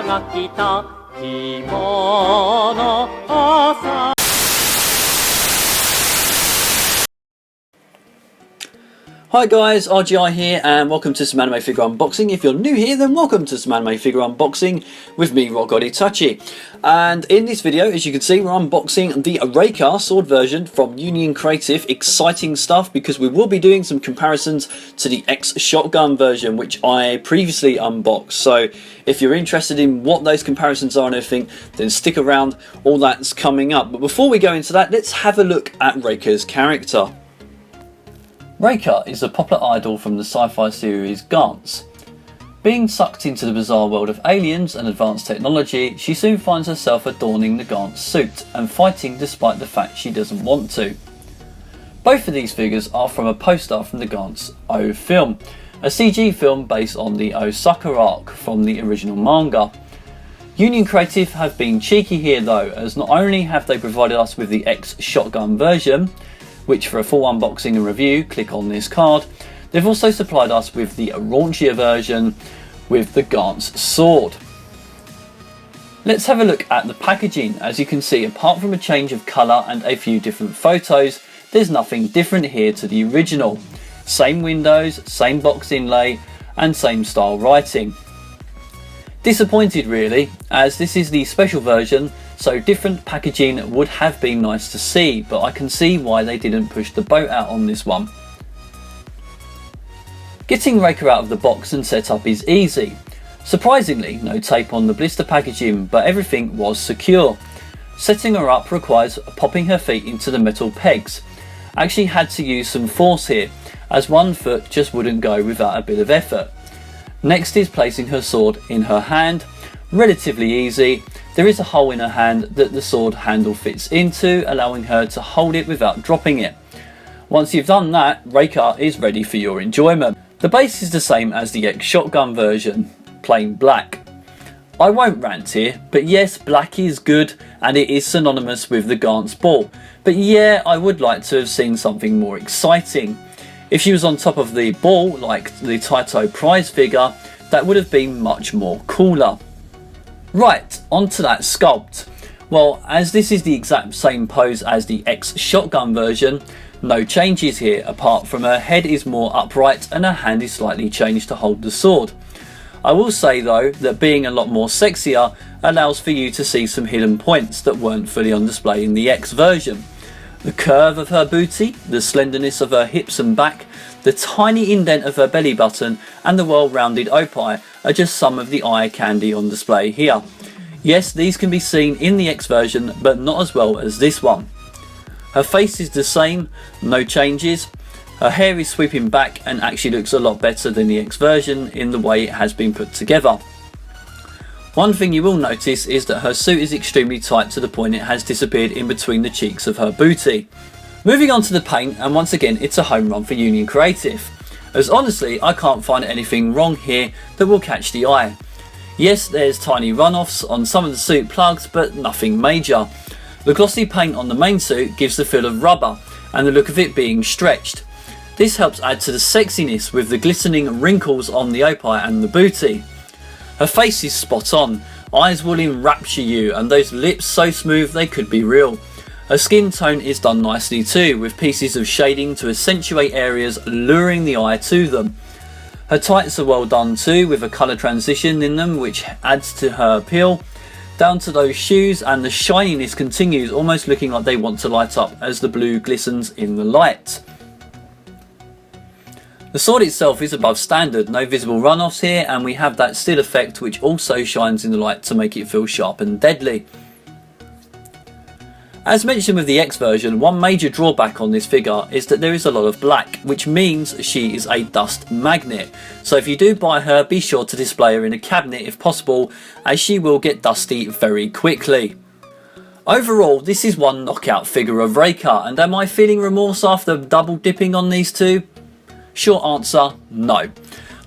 が来た希望の朝 Hi guys, RGI here and welcome to some anime figure unboxing. If you're new here, then welcome to some anime figure unboxing with me, Rock God Itachi. And in this video, as you can see, we're unboxing the Reika sword version from Union Creative. Exciting stuff because we will be doing some comparisons to the X shotgun version, which I previously unboxed. So if you're interested in what those comparisons are and everything, then stick around, all that's coming up. But before we go into that, let's have a look at Reika's character. Reika is a popular idol from the sci-fi series Gantz. Being sucked into the bizarre world of aliens and advanced technology, she soon finds herself adorning the Gantz suit and fighting despite the fact she doesn't want to. Both of these figures are from a poster from the Gantz O film, a CG film based on the Osaka arc from the original manga. Union Creative have been cheeky here though, as not only have they provided us with the X shotgun version, which for a full unboxing and review, click on this card, they've also supplied us with the raunchier version with the Gantz sword. Let's have a look at the packaging. As you can see, apart from a change of colour and a few different photos, there's nothing different here to the original. Same windows, same box inlay and same style writing. Disappointed really, as this is the special version, so different packaging would have been nice to see, but I can see why they didn't push the boat out on this one. Getting Reika out of the box and set up is easy. Surprisingly, no tape on the blister packaging, but everything was secure. Setting her up requires popping her feet into the metal pegs. I actually had to use some force here, as one foot just wouldn't go without a bit of effort. Next is placing her sword in her hand. Relatively easy. There is a hole in her hand that the sword handle fits into, allowing her to hold it without dropping it. Once you've done that, Reika is ready for your enjoyment. The base is the same as the X shotgun version, plain black. I won't rant here, but yes, black is good and it is synonymous with the Gantz ball. But yeah, I would like to have seen something more exciting. If she was on top of the ball, like the Taito prize figure, that would have been much more cooler. Right, onto that sculpt. Well, as this is the exact same pose as the X shotgun version, no changes here apart from her head is more upright and her hand is slightly changed to hold the sword. I will say though that being a lot more sexier allows for you to see some hidden points that weren't fully on display in the X version. The curve of her booty, the slenderness of her hips and back, the tiny indent of her belly button and the well-rounded opie are just some of the eye candy on display here. Yes, these can be seen in the X version, but not as well as this one. Her face is the same, no changes. Her hair is sweeping back and actually looks a lot better than the X version in the way it has been put together. One thing you will notice is that her suit is extremely tight to the point it has disappeared in between the cheeks of her booty. Moving on to the paint, and once again it's a home run for Union Creative, as honestly I can't find anything wrong here that will catch the eye. Yes, there's tiny runoffs on some of the suit plugs, but nothing major. The glossy paint on the main suit gives the feel of rubber and the look of it being stretched. This helps add to the sexiness with the glistening wrinkles on the opie and the booty. Her face is spot on, eyes will enrapture you and those lips so smooth they could be real. Her skin tone is done nicely too, with pieces of shading to accentuate areas luring the eye to them. Her tights are well done too, with a colour transition in them which adds to her appeal. Down to those shoes, and the shininess continues, almost looking like they want to light up as the blue glistens in the light. The sword itself is above standard, no visible runoffs here, and we have that still effect which also shines in the light to make it feel sharp and deadly. As mentioned with the X version, one major drawback on this figure is that there is a lot of black, which means she is a dust magnet. So if you do buy her, be sure to display her in a cabinet if possible, as she will get dusty very quickly. Overall, this is one knockout figure of Reika, and am I feeling remorse after double dipping on these two? Short answer, no.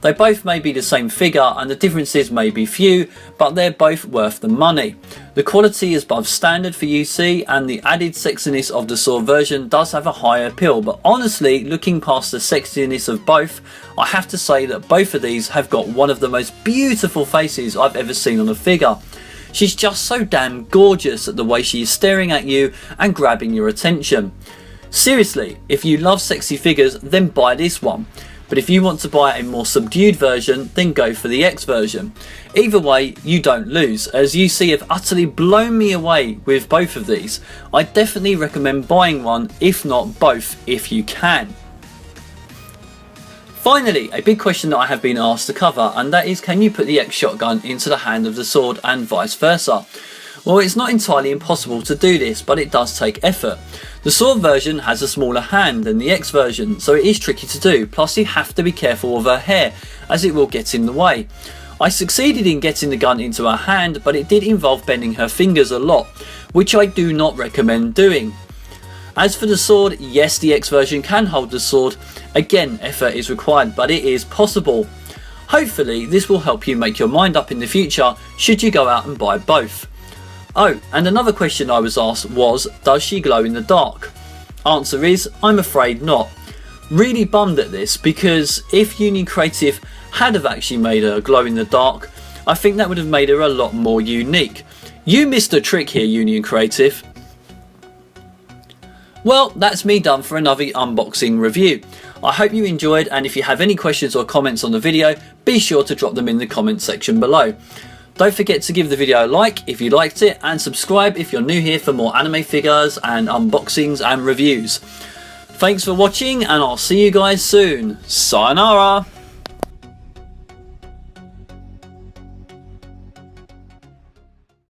They both may be the same figure and the differences may be few, but they're both worth the money. The quality is above standard for UC, and the added sexiness of the sword version does have a higher appeal, but honestly, looking past the sexiness of both, I have to say that both of these have got one of the most beautiful faces I've ever seen on a figure. She's just so damn gorgeous at the way she is staring at you and grabbing your attention. Seriously, if you love sexy figures, then buy this one. But if you want to buy a more subdued version, then go for the X version. Either way, you don't lose, as UC have utterly blown me away with both of these. I definitely recommend buying one, if not both, if you can. Finally, a big question that I have been asked to cover, and that is, can you put the X shotgun into the hand of the sword and vice versa? Well, it's not entirely impossible to do this, but it does take effort. The sword version has a smaller hand than the X version, so it is tricky to do, plus you have to be careful of her hair, as it will get in the way. I succeeded in getting the gun into her hand, but it did involve bending her fingers a lot, which I do not recommend doing. As for the sword, yes, the X version can hold the sword. Again, effort is required, but it is possible. Hopefully, this will help you make your mind up in the future, should you go out and buy both. Oh, and another question I was asked was, does she glow in the dark? Answer is, I'm afraid not. Really bummed at this, because if Union Creative had have actually made her glow in the dark, I think that would have made her a lot more unique. You missed a trick here, Union Creative. Well, that's me done for another unboxing review. I hope you enjoyed, and if you have any questions or comments on the video, be sure to drop them in the comment section below. Don't forget to give the video a like if you liked it, and subscribe if you're new here for more anime figures and unboxings and reviews. Thanks for watching, and I'll see you guys soon. Sayonara!